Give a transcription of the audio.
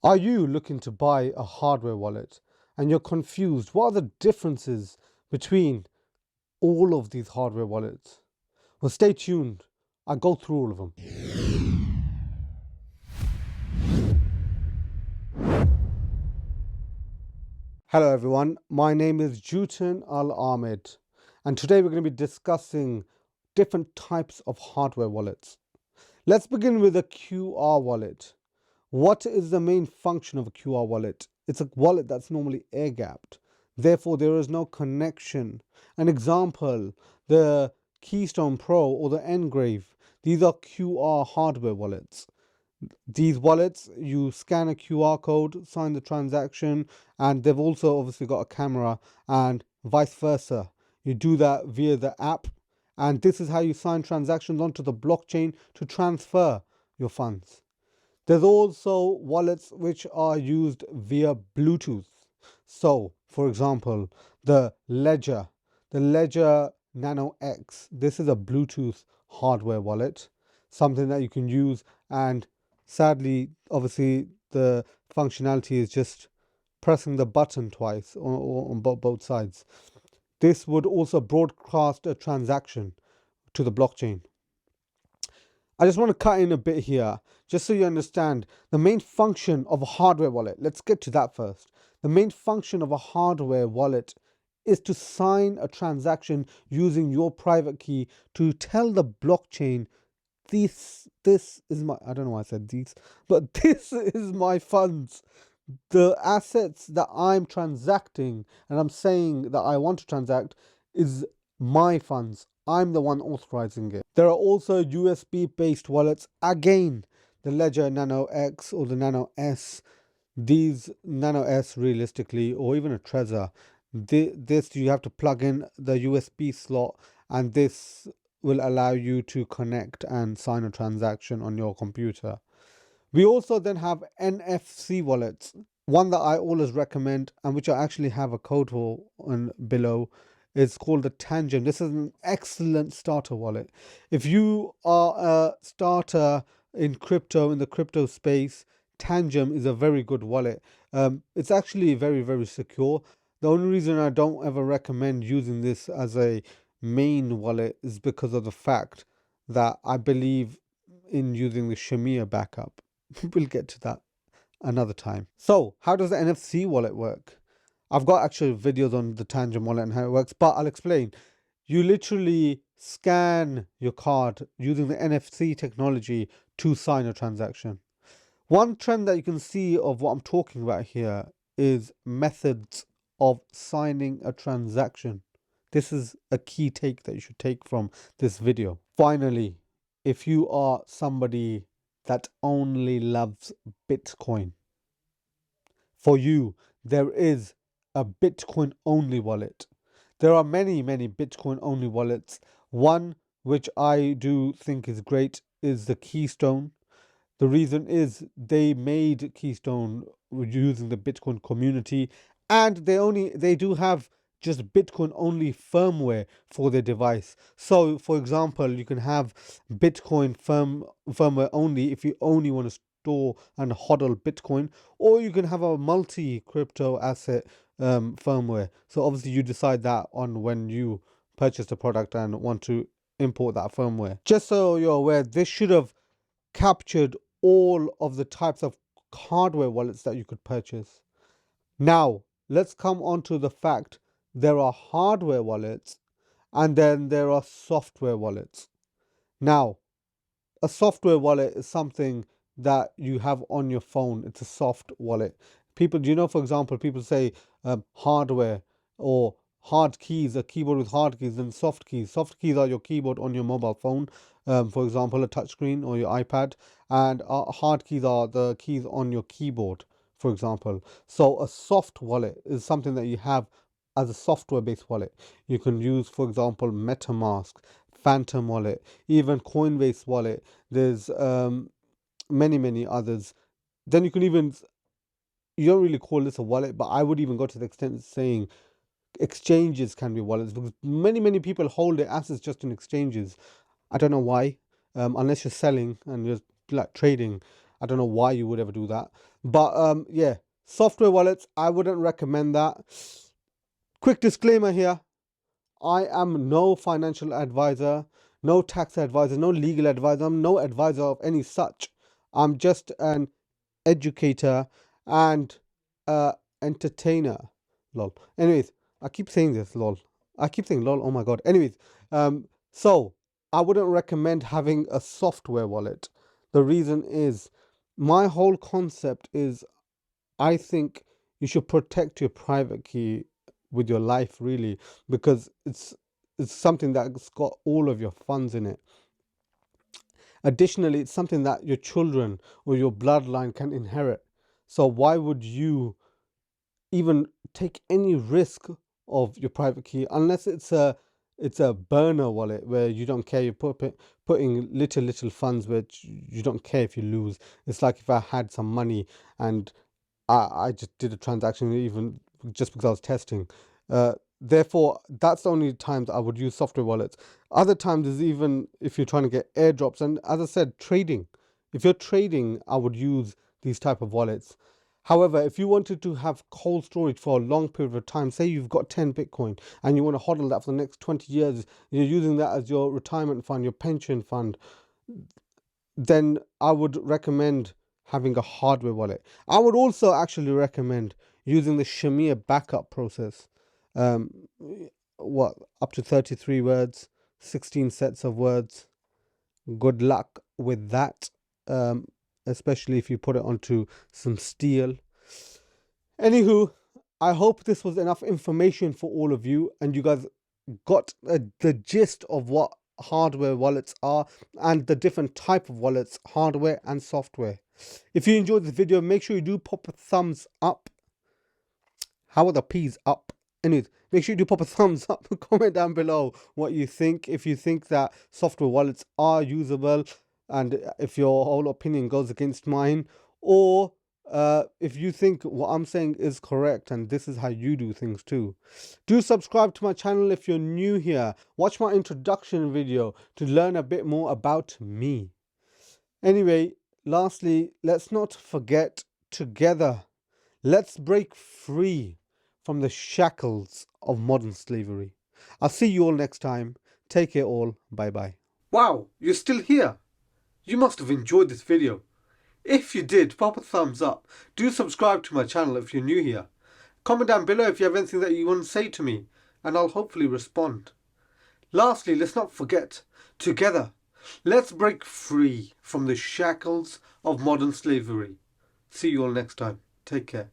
Are you looking to buy a hardware wallet and you're confused? What are the differences between all of these hardware wallets? Well, stay tuned. I go through all of them. Hello everyone, my name is Jutan Al Ahmed and today we're going to be discussing different types of hardware wallets. Let's begin with a QR wallet. What is the main function of a QR wallet? It's a wallet that's normally air-gapped. Therefore, there is no connection. An example, the Keystone Pro or the Engrave. These are QR hardware wallets. These wallets, you scan a QR code, sign the transaction, and they've also obviously got a camera and vice versa. You do that via the app, and this is how you sign transactions onto the blockchain to transfer your funds. There's also wallets which are used via Bluetooth. So, for example, the Ledger Nano X. This is a Bluetooth hardware wallet, something that you can use, and sadly, obviously, the functionality is just pressing the button twice on both sides. This would also broadcast a transaction to the blockchain. I just want to cut in a bit here, just so you understand the main function of a hardware wallet. Let's get to that first. The main function of a hardware wallet is to sign a transaction using your private key to tell the blockchain, this is my, I don't know why I said these, but this is my funds. The assets that I'm transacting and I'm saying that I want to transact is my funds. I'm the one authorizing it. There are also USB based wallets. Again, the Ledger Nano X or the Nano S. These Nano S realistically, or even a Trezor, this you have to plug in the USB slot, and this will allow you to connect and sign a transaction on your computer. We also then have NFC wallets. One that I always recommend, and which I actually have a code for below, is called the Tangem. This is an excellent starter wallet. If you are a starter in crypto, in the crypto space, Tangem is a very good wallet. It's actually very, very secure. The only reason I don't ever recommend using this as a main wallet is because of the fact that I believe in using the Shammir Backup. We'll get to that another time. So, how does the NFC wallet work? I've got actual videos on the Tangem wallet and how it works, but I'll explain. You literally scan your card using the NFC technology to sign a transaction. One trend that you can see of what I'm talking about here is methods of signing a transaction. This is a key take that you should take from this video. Finally, if you are somebody that only loves Bitcoin, for you, there is a Bitcoin only wallet. There are many, many Bitcoin only wallets. One which I do think is great is the Keystone. The reason is they made Keystone using the Bitcoin community, and they do have just Bitcoin only firmware for their device. So for example, you can have Bitcoin firmware only if you only want to store and hodl Bitcoin, or you can have a multi crypto asset firmware. So obviously you decide that on when you purchase the product and want to import that firmware. Just so you're aware, this should have captured all of the types of hardware wallets that you could purchase. Now, let's come on to the fact there are hardware wallets and then there are software wallets. Now, a software wallet is something that you have on your phone. It's a soft wallet. People, do you know, for example, people say hardware or hard keys, a keyboard with hard keys, and soft keys. Soft keys are your keyboard on your mobile phone, for example, a touchscreen or your iPad, and hard keys are the keys on your keyboard, for example. So a soft wallet is something that you have as a software-based wallet. You can use, for example, MetaMask, Phantom Wallet, even Coinbase Wallet. There's many others. Then you can even, you don't really call this a wallet, but I would even go to the extent of saying exchanges can be wallets, because many people hold their assets just in exchanges. I don't know why, unless you're selling and you're like trading. I don't know why you would ever do that. But yeah, software wallets, I wouldn't recommend that. Quick disclaimer here. I am no financial advisor, no tax advisor, no legal advisor. I'm no advisor of any such. I'm just an educator and entertainer. Lol. Anyways, I keep saying this, lol. I keep saying lol. Oh my god. Anyways, so I wouldn't recommend having a software wallet. The reason is my whole concept is I think you should protect your private key with your life, really, because it's something that's got all of your funds in it. Additionally, it's something that your children or your bloodline can inherit. So why would you even take any risk of your private key unless it's a burner wallet where you don't care, you're putting little funds which you don't care if you lose. It's like if I had some money and I just did a transaction even just because I was testing. Therefore, that's the only times I would use software wallets. Other times is even if you're trying to get airdrops, and as I said, trading. If you're trading, I would use these type of wallets. However, if you wanted to have cold storage for a long period of time, say you've got 10 Bitcoin and you want to hodl that for the next 20 years, you're using that as your retirement fund, your pension fund, then I would recommend having a hardware wallet. I would also actually recommend using the Shammir Backup process. Um, what, up to 33 words, 16 sets of words. Good luck with that, especially if you put it onto some steel. Anywho, I hope this was enough information for all of you and you guys got the gist of what hardware wallets are and the different type of wallets, hardware and software. If you enjoyed this video, make sure you do pop a thumbs up. How are the P's up? Anyways, make sure you do pop a thumbs up. Comment down below what you think. If you think that software wallets are usable and if your whole opinion goes against mine, or if you think what I'm saying is correct and this is how you do things too. Do subscribe to my channel if you're new here. Watch my introduction video to learn a bit more about me. Anyway, lastly, let's not forget, together, let's break free from the shackles of modern slavery. I'll see you all next time. Take care all. Bye bye. Wow, you're still here. You must have enjoyed this video. If you did, pop a thumbs up. Do subscribe to my channel if you're new here. Comment down below if you have anything that you want to say to me, and I'll hopefully respond. Lastly, let's not forget, together, let's break free from the shackles of modern slavery. See you all next time. Take care.